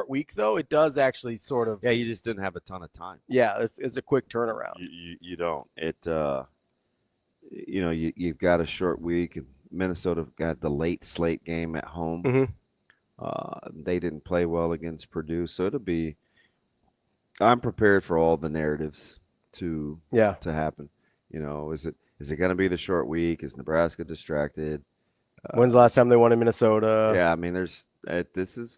short week, though, it does actually sort of. Yeah, you just didn't have a ton of time. Yeah, it's a quick turnaround. You don't. You've got a short week, and Minnesota got the late slate game at home. Mm-hmm. They didn't play well against Purdue, so it'll be. I'm prepared for all the narratives to Yeah. to happen. Is it going to be the short week? Is Nebraska distracted? When's the last time they won in Minnesota? Yeah, I mean, this is,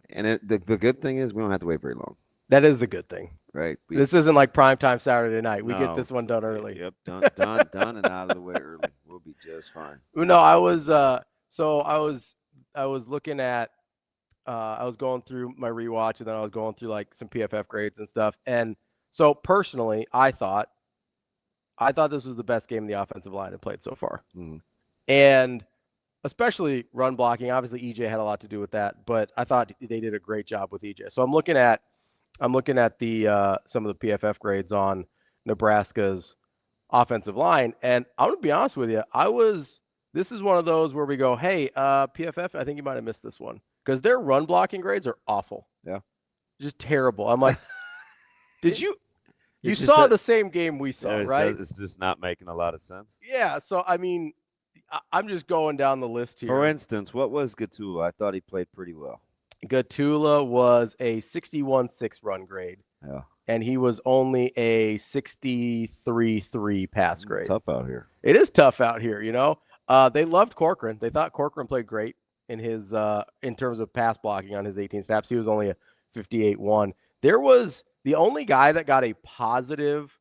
and the good thing is we don't have to wait very long, That is the good thing. right? This isn't like primetime Saturday night. We get No. this one done early. Yep, done, and out of the way early. We'll be just fine. No, I was I was looking at I was going through my rewatch, and then I was going through like some PFF grades and stuff. And so personally, I thought this was the best game the offensive line had played so far. Mm. And especially run blocking. Obviously, EJ had a lot to do with that, but I thought they did a great job with EJ. So I'm looking at the some of the PFF grades on Nebraska's offensive line, and I'm gonna be honest with you, this is one of those where we go, hey, PFF, I think you might have missed this one because their run blocking grades are awful. Yeah, just terrible. I'm like, did you? You just saw the same game we saw, right? It's just not making a lot of sense. Yeah. So I mean, I'm just going down the list here. For instance, what was Gatula? I thought he played pretty well. Gatula was a 61.6 run grade. Yeah. And he was only a 63.3 pass grade. Tough out here. It is tough out here, you know. They loved Corcoran. They thought Corcoran played great in his in terms of pass blocking on his 18 snaps. He was only a 58.1. There was the only guy that got a positive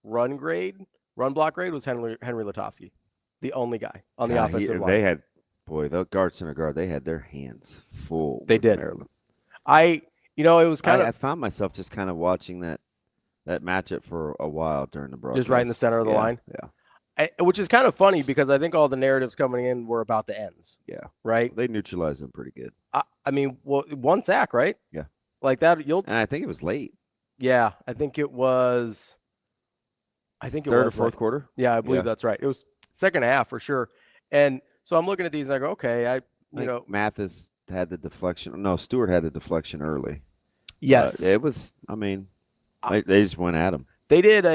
run block grade was Henry Lutovsky. The only guy on the offensive line. They had, the guard center guard, they had their hands full. They did. Maryland. It was kind of. I found myself just kind of watching that matchup for a while during the broadcast. Just right in the center of the line? Yeah. Which is kind of funny because I think all the narratives coming in were about the ends. Yeah. Right? They neutralized them pretty good. I mean, one sack, right? Yeah. Like that, and I think it was late. Yeah, I think it was. Third or fourth quarter. Yeah, I believe that's right. It was second half for sure. And so I'm looking at these and I go, okay, Mathis had the deflection. No, Stewart had the deflection early. Yes, it was. I mean, they just went at him. They did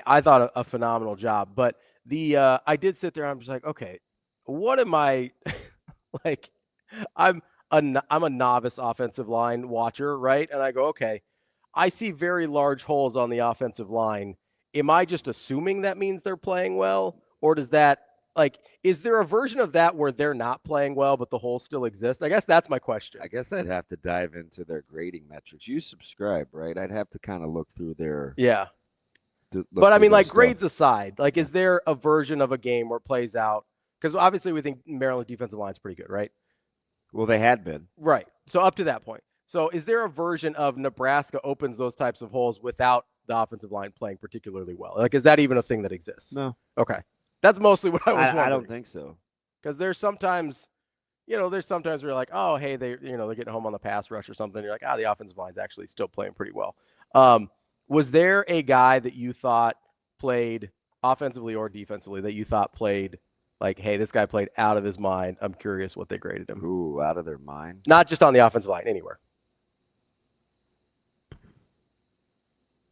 I thought a phenomenal job. But I did sit there. And I'm just like, okay, what am I like? I'm a novice offensive line watcher, right? And I go, okay, I see very large holes on the offensive line. Am I just assuming that means they're playing well? Or does that, is there a version of that where they're not playing well, but the holes still exist? I guess that's my question. I guess I'd have to dive into their grading metrics. You subscribe, right? I'd have to kind of look through their. Yeah. But I mean, grades aside, is there a version of a game where it plays out? Because obviously we think Maryland's defensive line is pretty good, right? Well, they had been. Right. So up to that point. So is there a version of Nebraska opens those types of holes without the offensive line playing particularly well? Is that even a thing that exists? No. Okay. That's mostly what I was wondering. I don't think so. Because there's sometimes where you're like, oh, hey, they're getting home on the pass rush or something. You're like, the offensive line's actually still playing pretty well. Was there a guy that you thought played offensively or defensively that you thought played hey, this guy played out of his mind? I'm curious what they graded him. Ooh, out of their mind? Not just on the offensive line, anywhere.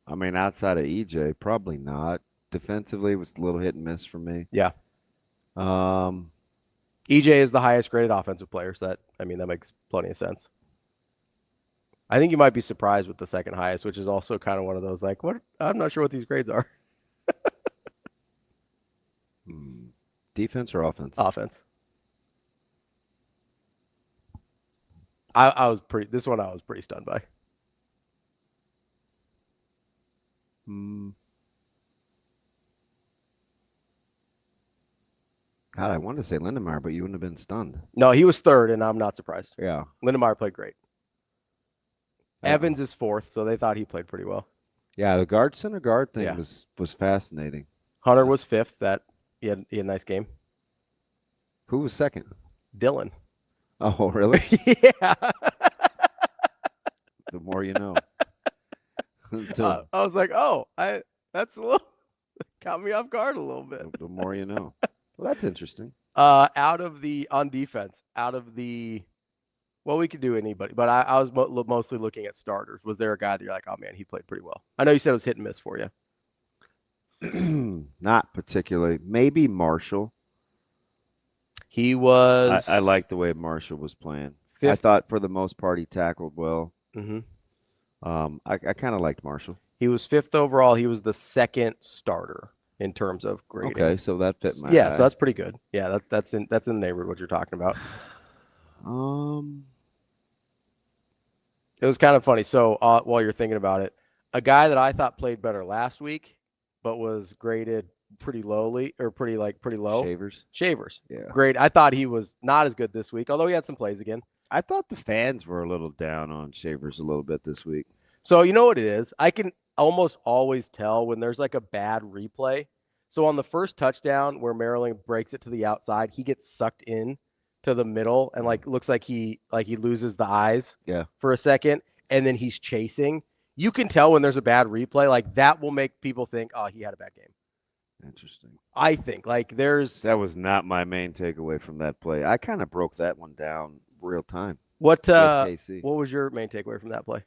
I mean, outside of EJ, probably not. Defensively, it was a little hit and miss for me. Yeah. EJ is the highest graded offensive player, so that makes plenty of sense. I think you might be surprised with the second highest, which is also kind of one of those what? I'm not sure what these grades are. Defense or offense? Offense. I was pretty stunned by. God, I wanted to say Lindemeyer, but you wouldn't have been stunned. No, he was third, and I'm not surprised. Yeah. Lindemeyer played great. Evans is fourth, so they thought he played pretty well. Yeah, the center guard thing was fascinating. Hunter was fifth. He had a nice game. Who was second? Dylan. Oh, really? Yeah. The more you know. I was like, that's a little caught me off guard a little bit. The more you know. Well, that's interesting. On defense, Well, we could do anybody, but I was mostly looking at starters. Was there a guy that you're like, oh man, he played pretty well? I know you said it was hit and miss for you. Not particularly. Maybe Marshall. He I was like the way Marshall was playing. I fifth. thought for the most part he tackled well. Hmm. I kind of liked Marshall. He was fifth overall. He was the second starter in terms of grading. Okay, so that fit my Yeah, so eye. that's pretty good. Yeah, that's in the neighborhood what you're talking about. Um, It was kind of funny. So while you're thinking about it, a guy that I thought played better last week, but was graded pretty lowly or pretty low. Shavers. Shavers. Yeah. Great. I thought he was not as good this week, although he had some plays again. I thought the fans were a little down on Shavers a little bit this week. So you know what it is? I can almost always tell when there's like a bad replay. So on the first touchdown where Maryland breaks it to the outside, he gets sucked in to the middle and like looks like he loses the eyes for a second, and then he's chasing. You can tell when there's a bad replay, like that will make people think, oh, he had a bad game. Interesting. I think like that was not my main takeaway from that play. I kind of broke that one down real time. What KC. What was your main takeaway from that play?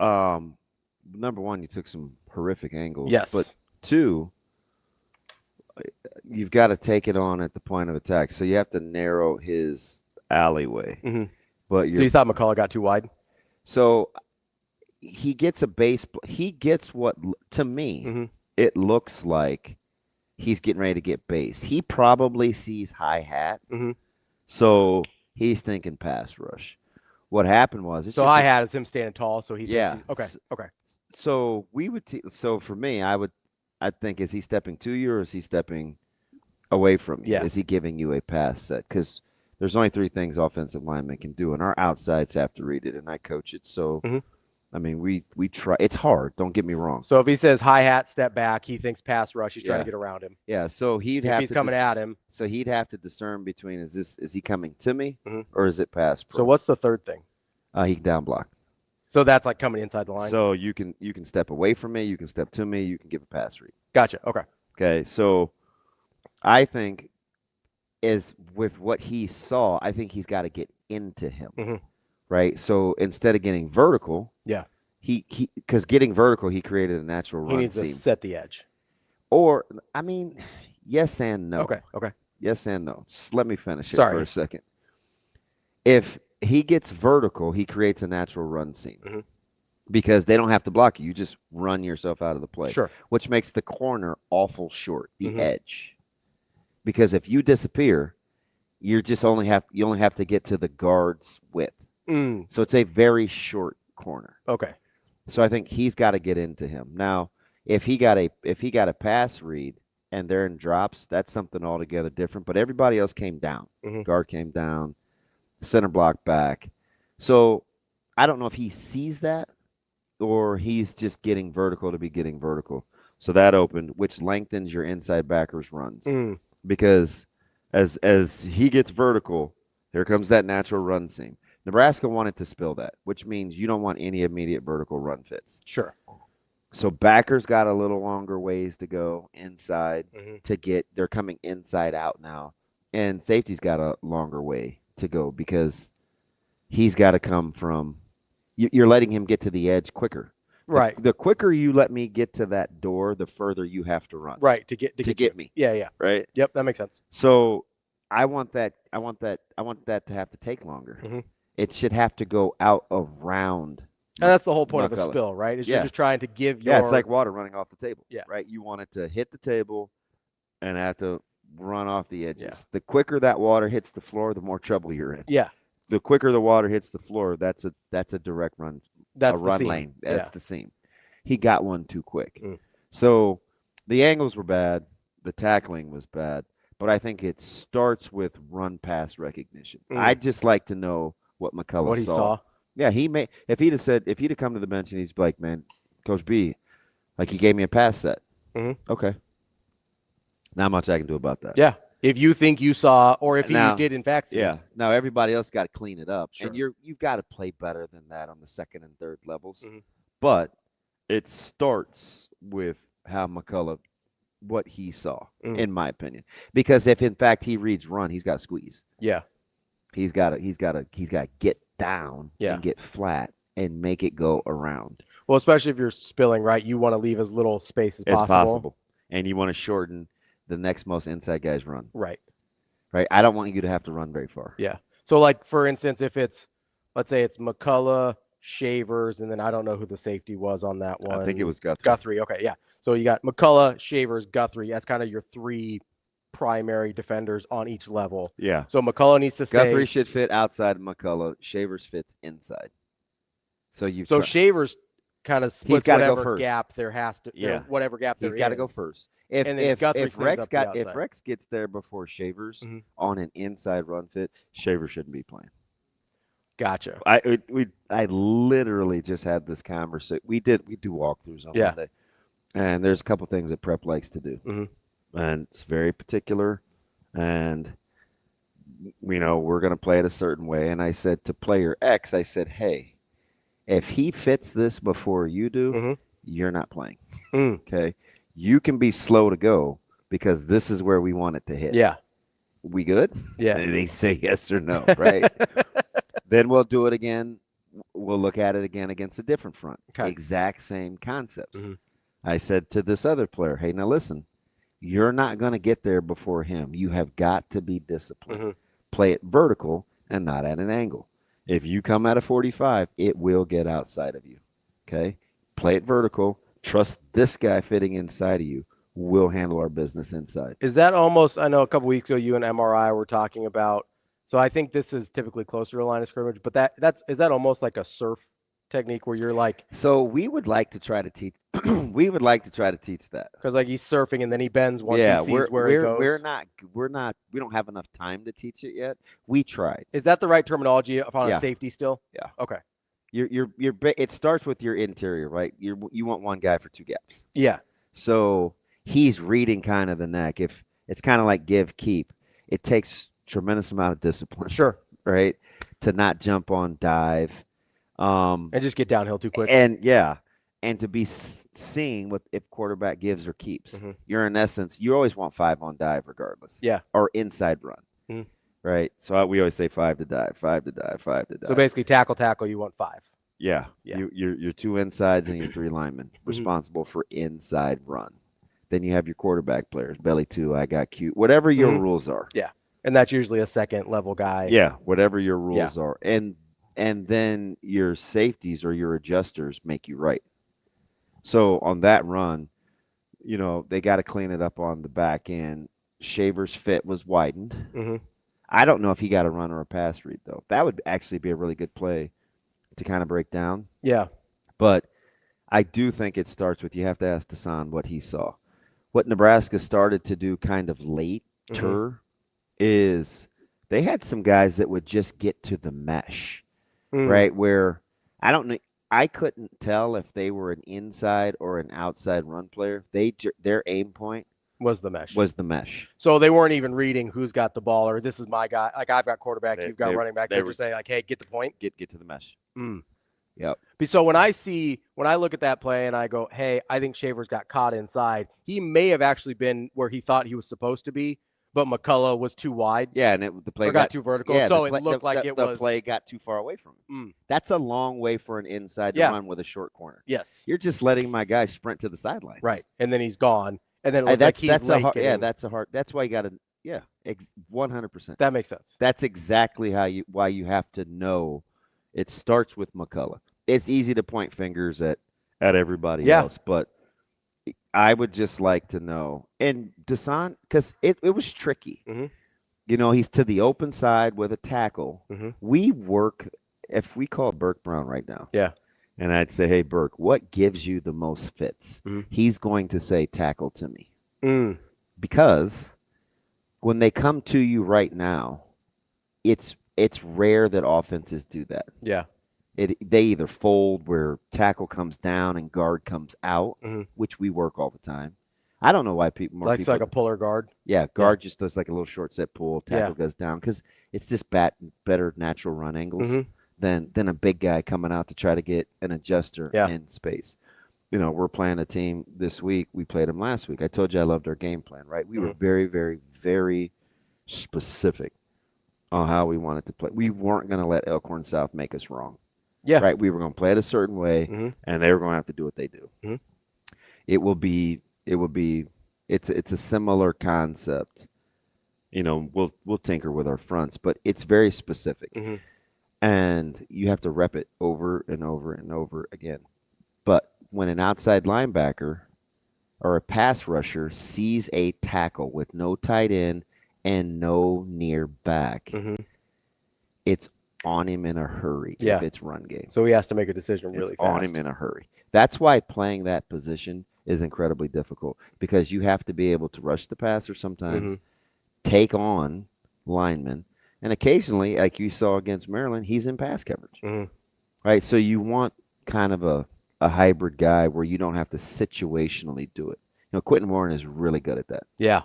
Number one, you took some horrific angles. Yes. But two, you've got to take it on at the point of attack. So you have to narrow his alleyway. Mm-hmm. But so you thought McCullough got too wide? So he gets a base. He gets what, to me, it looks like he's getting ready to get based. He probably sees high hat. So he's thinking pass rush. What happened was so high hat is him standing tall. So he thinks okay. So we would. So for me, I think, is he stepping to you or is he stepping away from you? Yeah. Is he giving you a pass set? Because there's only three things offensive linemen can do, and our outsides have to read it, and I coach it. So, I mean, we try. It's hard. Don't get me wrong. So if he says hi hat, step back, he thinks pass rush. He's trying to get around him. Yeah. So if he's coming at him. So he'd have to discern between is he coming to me or is it pass pro? So what's the third thing? He can down block. So that's like coming inside the line. So you can step away from me, you can step to me, you can give a pass read. Gotcha. Okay. Okay. So I think is with what he saw, I think he's got to get into him. Right. So instead of getting vertical, because getting vertical, he created a natural run. He needs to set the edge. Or I mean, yes and no. Okay. Yes and no. Just let me finish it Sorry. for a second. If he gets vertical, he creates a natural run seam because they don't have to block you. You just run yourself out of the play. Sure. Which makes the corner awful short, the edge. Because if you disappear, you only have to get to the guard's width. So it's a very short corner. Okay. So I think he's got to get into him. Now, if he got a pass read and they're in drops, that's something altogether different. But everybody else came down. Guard came down. Center block back. So I don't know if he sees that or he's just getting vertical to be getting vertical. So that opened, which lengthens your inside backers runs. Because as he gets vertical, here comes that natural run seam. Nebraska wanted to spill that, which means you don't want any immediate vertical run fits. Sure. So backers got a little longer ways to go inside to get – they're coming inside out now. And safety's got a longer way to go because he's got to come from you're letting him get to the edge quicker. Right. The quicker you let me get to that door, the further you have to run. Right. To get me. Yeah. Right. Yep. That makes sense. So I want that to have to take longer. It should have to go out around. And that's the whole point of a spill, right? Is you're just trying to give your. Yeah, it's like water running off the table. Yeah. Right. You want it to hit the table and have to run off the edges. Yeah. The quicker that water hits the floor, the more trouble you're in. Yeah. The quicker the water hits the floor, that's a direct run. That's a run seam. lane. That's the seam. He got one too quick. So the angles were bad. The tackling was bad. But I think it starts with run pass recognition. I'd just like to know what McCullough saw. Yeah, if he'd have come to the bench and he's like, man, Coach B, like he gave me a pass set. Okay. Not much I can do about that. Yeah. If you think you saw, or if you did in fact see. Yeah. Now everybody else got to clean it up. Sure. And you've got to play better than that on the second and third levels. But it starts with how McCullough, what he saw, in my opinion. Because if in fact he reads run, he's got to squeeze. Yeah. He's got to get down Yeah. and get flat and make it go around Well, especially if you're spilling, right? You want to leave as little space as possible. And you want to shorten the next most inside guy's run. Right. Right. I don't want you to have to run very far. Yeah. So, like, for instance, if it's, let's say it's McCullough, Shavers, and then I don't know who the safety was on that one. I think it was Guthrie. Guthrie. Okay. Yeah. So you got McCullough, Shavers, Guthrie. That's kind of your three primary defenders on each level. Yeah. So McCullough needs to stay. Guthrie should fit outside McCullough. Shavers fits inside. So Shavers kind of splits whatever gap there has to. Yeah. Whatever gap there is. He's got to go first. If Rex gets there before Shavers on an inside run fit, Shavers shouldn't be playing. Gotcha. I literally just had this conversation. We do walkthroughs on Monday, and there's a couple things that prep likes to do, and it's very particular, and we're going to play it a certain way. And I said to player X, I said, hey, if he fits this before you do, you're not playing. Okay, you can be slow to go because this is where we want it to hit. Yeah, we good? Yeah, and they say yes or no, right? Then we'll do it again. We'll look at it again against a different front. Okay. Exact same concepts. I said to this other player, hey, now listen, you're not going to get there before him. You have got to be disciplined. Play it vertical and not at an angle. If you come at a 45, it will get outside of you. Okay? Play it vertical. Trust this guy fitting inside of you. We'll handle our business inside. Is that almost, I know a couple weeks ago you and MRI were talking about, so I think this is typically closer to the line of scrimmage, but is that almost like a surf technique where you're like? So we would like to try to teach. We would like to try to teach that because like he's surfing and then he bends once he sees where he goes. We don't have enough time to teach it yet. We tried. Is that the right terminology on a safety still? Yeah. Okay. It starts with your interior, right? You want one guy for two gaps. Yeah. So he's reading kind of the neck. If it's kind of like give keep, it takes tremendous amount of discipline. Sure. Right. To not jump on dive. And just get downhill too quick. And to be seeing what if quarterback gives or keeps. You're in essence, you always want 5 on dive regardless. Yeah. Or inside run. Right. So we always say 5 to dive, 5 to dive, 5 to dive. So basically tackle, you want 5. Yeah. Your 2 insides and your 3 linemen responsible for inside run. Then you have your quarterback players, belly 2, I got cute, whatever your rules are. Yeah. And that's usually a second level guy. Yeah, whatever your rules are. And then your safeties or your adjusters make you right. So on that run, they got to clean it up on the back end. Shaver's fit was widened. I don't know if he got a run or a pass read, though. That would actually be a really good play to kind of break down. Yeah. But I do think it starts with you have to ask Dasan what he saw. What Nebraska started to do kind of later is they had some guys that would just get to the mesh, right? Where I couldn't tell if they were an inside or an outside run player. Their aim point was the mesh. So they weren't even reading who's got the ball or this is my guy. Like I've got quarterback, you've got running back. They were just saying like, hey, get the point. Get to the mesh. Yep. So when I look at that play and I go, hey, I think Shavers got caught inside. He may have actually been where he thought he was supposed to be, but McCullough was too wide. Yeah, and the play got too vertical. Yeah, so it looked like the play got too far away from him. That's a long way for an inside to run with a short corner. Yes. You're just letting my guy sprint to the sidelines. Right. And then he's gone. And then it looks like he's that's why you got to 100%. That makes sense. That's exactly why you have to know. It starts with McCullough. It's easy to point fingers at everybody else, but I would just like to know. And Dasan, because it was tricky. He's to the open side with a tackle. We work, if we call Burke Brown right now. Yeah. And I'd say, hey, Burke, what gives you the most fits? He's going to say tackle to me. Because when they come to you right now, it's rare that offenses do that. Yeah. They either fold where tackle comes down and guard comes out, which we work all the time. I don't know why people like a puller guard. Yeah, guard just does like a little short set pull. Tackle goes down because it's just better natural run angles than a big guy coming out to try to get an adjuster in space. We're playing a team this week. We played them last week. I told you I loved our game plan, right? We were very, very, very specific on how we wanted to play. We weren't going to let Elkhorn South make us wrong. Yeah. Right? We were going to play it a certain way, and they were going to have to do what they do. It will be it's a similar concept. We'll tinker with our fronts, but it's very specific. And you have to rep it over and over and over again. But when an outside linebacker or a pass rusher sees a tackle with no tight end and no near back, it's on him in a hurry if it's run game. So he has to make a decision really fast. On him in a hurry. That's why playing that position is incredibly difficult, because you have to be able to rush the passer sometimes, take on linemen, and occasionally, like you saw against Maryland, he's in pass coverage. Right? So you want kind of a hybrid guy where you don't have to situationally do it. Quentin Warren is really good at that. Yeah.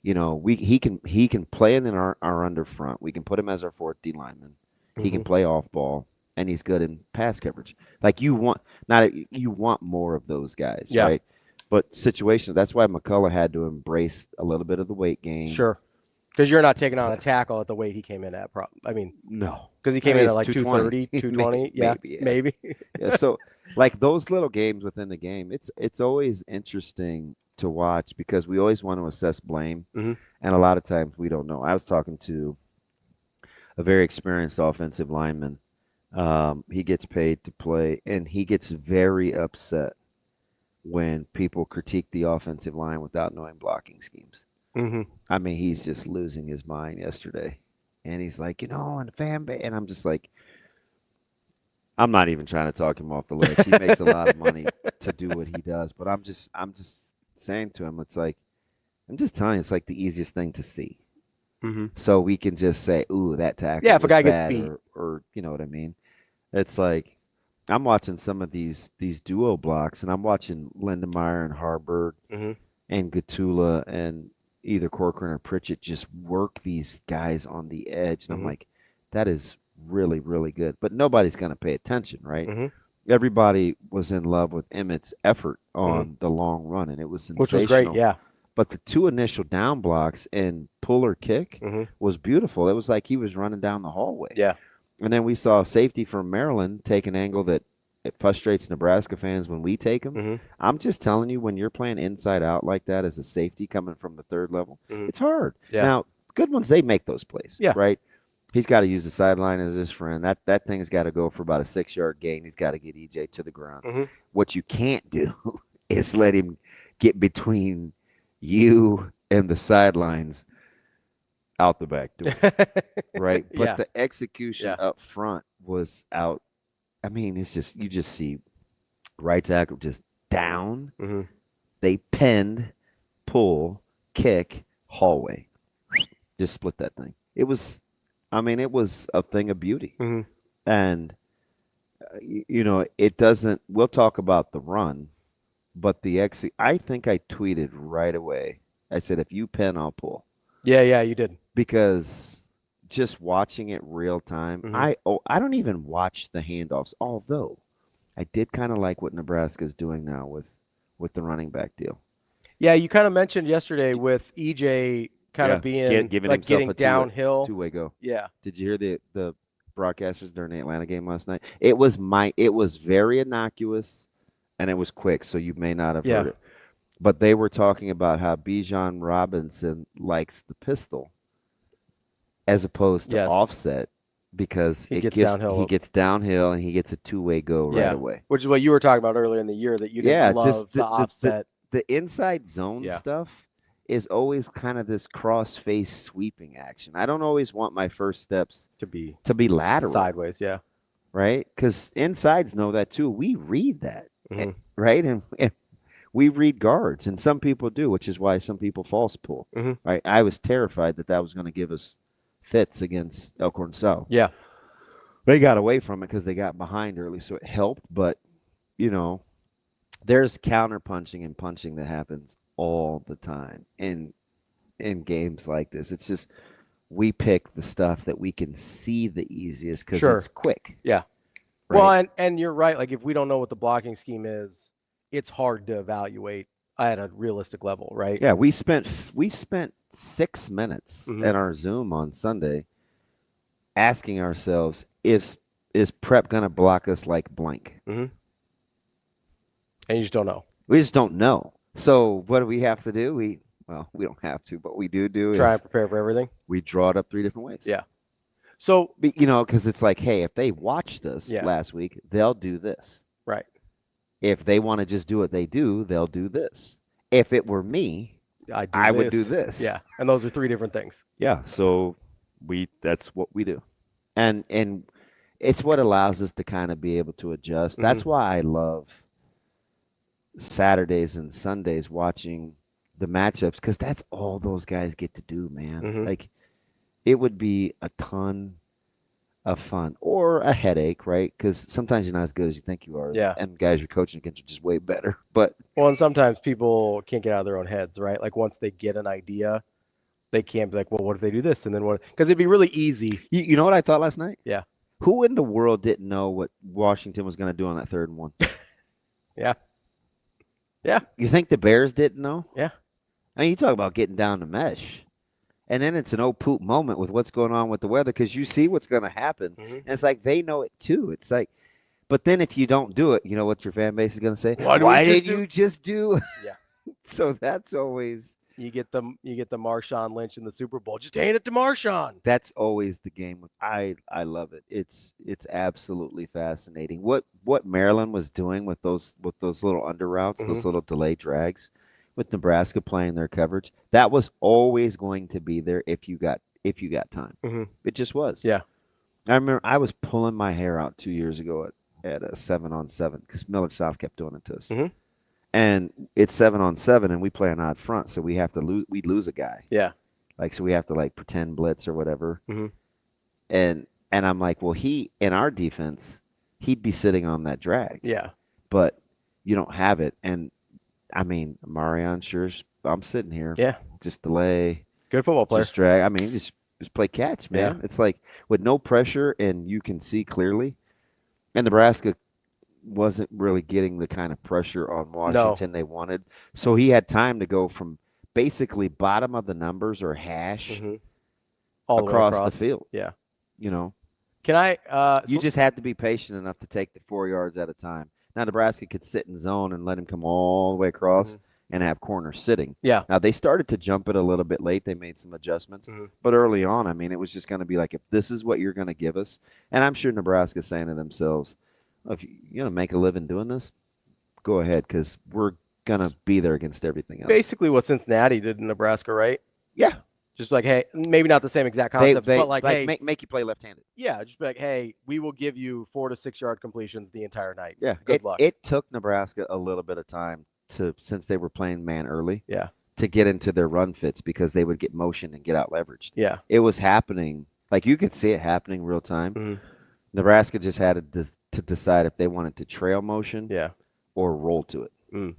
He can play in our under front. We can put him as our fourth D lineman. He can play off ball, and he's good in pass coverage. Like you want more of those guys, right? But situation, that's why McCullough had to embrace a little bit of the weight gain. Sure. Because you're not taking on a tackle at the weight he came in at. No. Because he came in at like 230, 220. Maybe. Yeah. So like those little games within the game, it's always interesting to watch, because we always want to assess blame, and a lot of times we don't know. I was talking to a very experienced offensive lineman. He gets paid to play, and he gets very upset when people critique the offensive line without knowing blocking schemes. I mean, he's just losing his mind yesterday. And he's like, and the fan base. And I'm just like, I'm not even trying to talk him off the ledge. He makes a lot of money to do what he does. But I'm just saying to him, it's like, I'm just telling you, it's like the easiest thing to see. So we can just say, ooh, that tackle. Yeah, if a guy bad, gets beat. or you know what I mean? It's like, I'm watching some of these duo blocks, and I'm watching Lindemeyer and Harburg and Gatula and either Corcoran or Pritchett just work these guys on the edge. And I'm like, that is really, really good. But nobody's going to pay attention, right? Everybody was in love with Emmett's effort on the long run, and it was sensational. Which was great, yeah. But the two initial down blocks and pull or kick was beautiful. It was like he was running down the hallway. Yeah. And then we saw safety from Maryland take an angle that it frustrates Nebraska fans when we take them. I'm just telling you, when you're playing inside out like that as a safety coming from the third level, it's hard. Yeah. Now, good ones, they make those plays, yeah. right? He's got to use the sideline as his friend. That thing's got to go for about a 6-yard gain. He's got to get EJ to the ground. What you can't do is let him get between you and the sidelines out the back door, right? But the execution up front was out. I mean, it's just, you just see right tackle just down. They pinned, pull, kick, hallway. Just split that thing. It was a thing of beauty. And, it doesn't, we'll talk about the run, but I think I tweeted right away. I said, if you pin, I'll pull. Yeah, you did. Because just watching it real time, I don't even watch the handoffs, although I did kind of like what Nebraska's doing now with the running back deal. Yeah, you kind of mentioned yesterday with EJ kind of being getting downhill. Two-way go. Yeah. Did you hear the broadcasters during the Atlanta game last night? It was very innocuous, and it was quick, so you may not have heard it. But they were talking about how Bijan Robinson likes the pistol as opposed to offset, because he gets downhill and he gets a two-way go right away. Which is what you were talking about earlier in the year, that you didn't love just the offset. The inside zone stuff is always kind of this cross-face sweeping action. I don't always want my first steps to be lateral. Sideways, yeah. Right? Because insides know that too. We read that, right? And we read guards, and some people do, which is why some people false pull. Right? I was terrified that was going to give us fits against Elkhorn South. Yeah. They got away from it because they got behind early, so it helped. But, there's counter-punching and punching that happens all the time in games like this. It's just we pick the stuff that we can see the easiest because it's quick. Yeah. Right? Well, and you're right. Like, if we don't know what the blocking scheme is, it's hard to evaluate at a realistic level, right? Yeah, we spent 6 minutes in our Zoom on Sunday asking ourselves, is prep going to block us like blank? Mm-hmm. And you just don't know. We just don't know. So what do we have to do? We don't have to, but we do Try is and prepare for everything. we draw it up 3 different ways. Yeah. So, because it's like, hey, if they watched us Yeah. last week, they'll do this. right. If they want to just do what they do, they'll do this. If it were me, I would do this. Yeah. And those are 3 different things. Yeah. So that's what we do. And it's what allows us to kind of be able to adjust. Mm-hmm. That's why I love Saturdays and Sundays watching the matchups, because that's all those guys get to do, man. Mm-hmm. Like, it would be a ton of fun or a headache, right? Because sometimes you're not as good as you think you are. Yeah. And guys you're coaching against are just way better. But Well, and sometimes people can't get out of their own heads, right? Like once they get an idea, they can't be like, well, what if they do this? And then what? Because it'd be really easy. you know what I thought last night? Yeah. Who in the world didn't know what Washington was going to do on that 3rd and 1? Yeah. Yeah. You think the Bears didn't know? Yeah. I mean, you talk about getting down the mesh. And then it's an oh poop moment with what's going on with the weather, because you see what's going to happen. Mm-hmm. And it's like they know it too. It's like, but then if you don't do it, you know what your fan base is going to say? Why did you just do? Yeah. So that's always you get the Marshawn Lynch in the Super Bowl. Just hand it to Marshawn. That's always the game. I love it. It's absolutely fascinating. What Maryland was doing with those little under routes, Mm-hmm. those little delay drags, with Nebraska playing their coverage, that was always going to be there if you got time. Mm-hmm. It just was. Yeah. I remember I was pulling my hair out 2 years ago at a 7-on-7 because Millard South kept doing it to us. Mm-hmm. And it's 7-on-7, and we play an odd front, so we have to lose. We lose a guy. Yeah. Like, so we have to like pretend blitz or whatever. Mm-hmm. And I'm like, well, in our defense, he'd be sitting on that drag. Yeah. But you don't have it. And I mean, Marion, sure, I'm sitting here. Yeah. Just delay. Good football player. Just drag. I mean, just play catch, man. Yeah. It's like with no pressure and you can see clearly. And Nebraska wasn't really getting the kind of pressure on Washington they wanted. So he had time to go from basically bottom of the numbers or hash Mm-hmm. All across the field. Yeah. You know, can I? you just had to be patient enough to take the 4 yards at a time. Now, Nebraska could sit in zone and let him come all the way across and have corners sitting. Yeah. Now, they started to jump it a little bit late. They made some adjustments. Mm-hmm. But early on, I mean, it was just going to be like, if this is what you're going to give us, and I'm sure Nebraska's saying to themselves, if you're going to make a living doing this, go ahead, because we're going to be there against everything else. Basically what Cincinnati did in Nebraska, right? Yeah. Just like, hey, maybe not the same exact concept, but like, hey, make you play left-handed. Yeah, just be like, hey, we will give you 4 to 6 yard completions the entire night. Yeah, good luck. It took Nebraska a little bit of time since they were playing man early. Yeah, to get into their run fits because they would get motion and get out leveraged. Yeah, it was happening. Like you could see it happening real time. Mm-hmm. Nebraska just had to decide if they wanted to trail motion, or roll to it. Mm.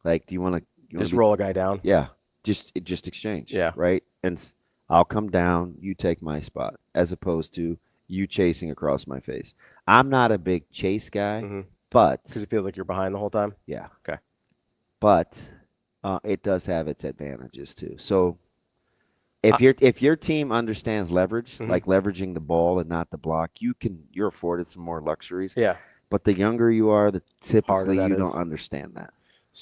Like, do you want to just roll a guy down? Yeah, just exchange. Yeah, right. And I'll come down, you take my spot, as opposed to you chasing across my face. I'm not a big chase guy, but because it feels like you're behind the whole time. Yeah. Okay. But it does have its advantages too. So if your team understands leverage, like leveraging the ball and not the block, you're afforded some more luxuries. Yeah. But the younger you are, the typically you don't understand that.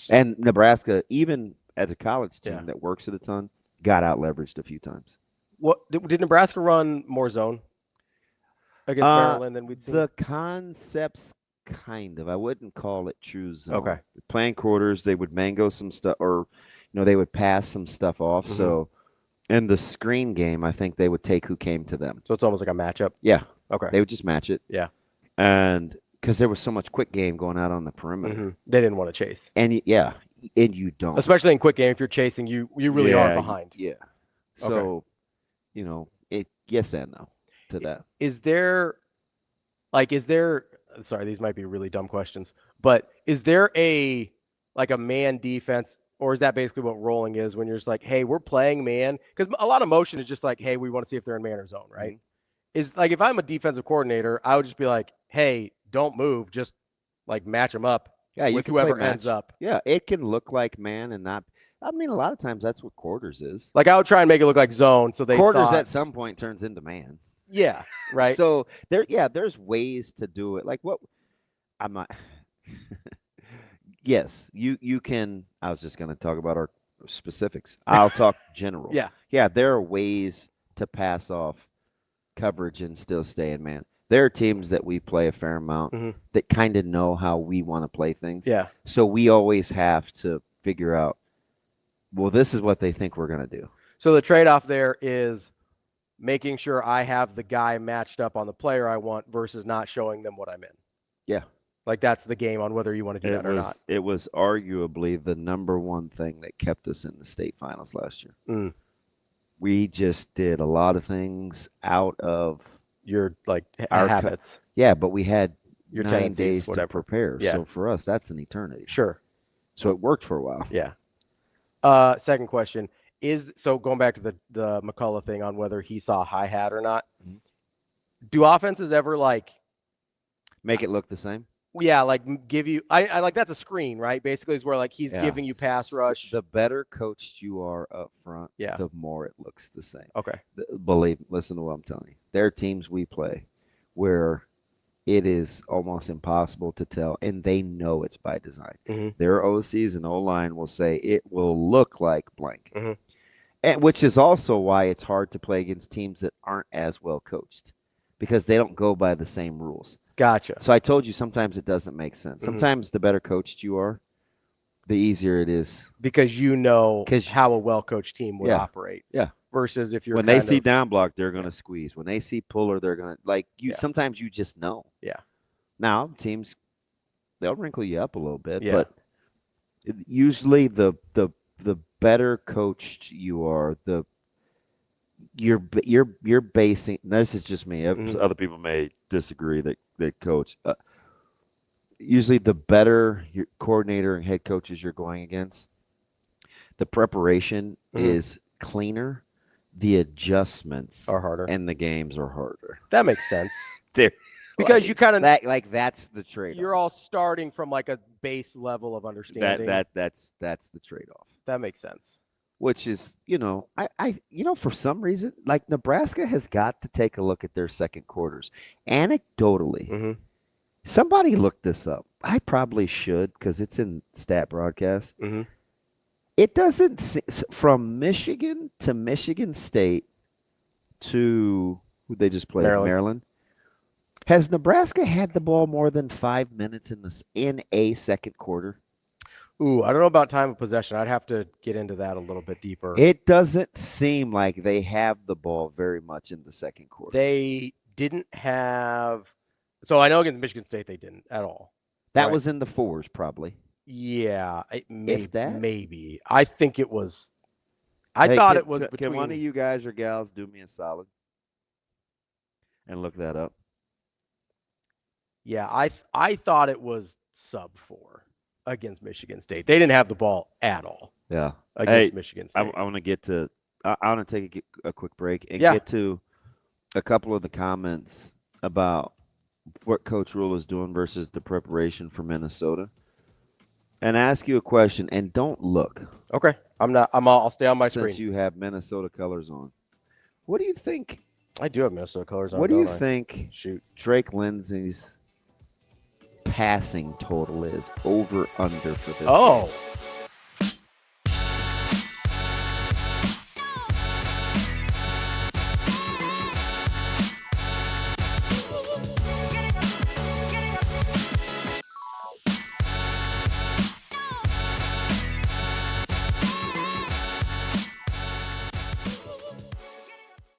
And Nebraska, even as a college team that works at a ton, got out leveraged a few times. What did Nebraska run more zone against Maryland than we'd seen? The concepts, kind of. I wouldn't call it true zone. Okay. Playing quarters, they would mango some stuff, or they would pass some stuff off. So in the screen game, I think they would take who came to them. So it's almost like a matchup. Yeah. Okay. They would just match it. Yeah. And because there was so much quick game going out on the perimeter, they didn't want to chase. And and you don't, especially in quick game. If you're chasing, you really are behind. Yeah. So, yes and no to that. Is there? Sorry, these might be really dumb questions, but is there a man defense, or is that basically what rolling is when you're just like, hey, we're playing man? Because a lot of motion is just like, hey, we want to see if they're in man or zone, right? Is like, if I'm a defensive coordinator, I would just be like, hey, don't move, just like match them up with whoever ends up. Yeah, it can look like man and not. I mean, a lot of times that's what quarters is. Like, I would try and make it look like zone, so they quarters at some point turns into man. Yeah, right. So there's ways to do it. Like what I'm not. Yes, you can. I was just going to talk about our specifics. I'll talk general. Yeah. Yeah, there are ways to pass off coverage and still stay in man. There are teams that we play a fair amount that kind of know how we want to play things. Yeah. So we always have to figure out, well, this is what they think we're going to do. So the trade-off there is making sure I have the guy matched up on the player I want versus not showing them what I'm in. Yeah. Like that's the game on whether you want to do that or not. It was arguably the number one thing that kept us in the state finals last year. We just did a lot of things out of your like our habits. Yeah, but we had your 9 days to prepare. Yeah. So for us, that's an eternity. Sure. So it worked for a while. Yeah. Second question is, so going back to the McCullough thing on whether he saw hi-hat or not, do offenses ever like make it look the same? Yeah, like give you I like that's a screen, right? Basically is where like he's giving you pass rush. The better coached you are up front, yeah, the more it looks the same. Okay. Listen to what I'm telling you. There are teams we play where it is almost impossible to tell, and they know it's by design. Their OCs and O-line will say it will look like blank, and which is also why it's hard to play against teams that aren't as well coached because they don't go by the same rules. Gotcha. So I told you sometimes it doesn't make sense. Sometimes the better coached you are, the easier it is. Because you know how a well-coached team would operate. Yeah. Versus if you're when they see down block, they're going to squeeze. When they see puller, they're going to like you. Sometimes you just know. Yeah. Now teams, they'll wrinkle you up a little bit, but usually the better coached you are, you're basing. This is just me. Other people may disagree that coach. Usually, the better your coordinator and head coaches you're going against, the preparation is cleaner. The adjustments are harder, and the games are harder. That makes sense. Because you kind of that's the trade. You're all starting from like a base level of understanding. That's the trade-off. That makes sense. Which is, I for some reason, like Nebraska has got to take a look at their second quarters. Anecdotally, somebody looked this up. I probably should because it's in stat broadcast. It doesn't from Michigan to Michigan State to who they just played Maryland. Has Nebraska had the ball more than 5 minutes in a second quarter? Ooh, I don't know about time of possession. I'd have to get into that a little bit deeper. It doesn't seem like they have the ball very much in the second quarter. They didn't have – so I know against Michigan State they didn't at all. That was in the fours probably. Yeah, maybe. I think it was – I thought it was between – Can one of you guys or gals do me a solid and look that up? Yeah, I thought it was sub 4 against Michigan State. They didn't have the ball at all. Yeah, against Michigan State. I want to get to. I want to take a quick break and get to a couple of the comments about what Coach Rhule is doing versus the preparation for Minnesota, and ask you a question. And don't look. Okay, I'll stay on my screen. Since you have Minnesota colors on, what do you think? I do have Minnesota colors on. What do you think? Drake Lindsey's passing total is over under for this game?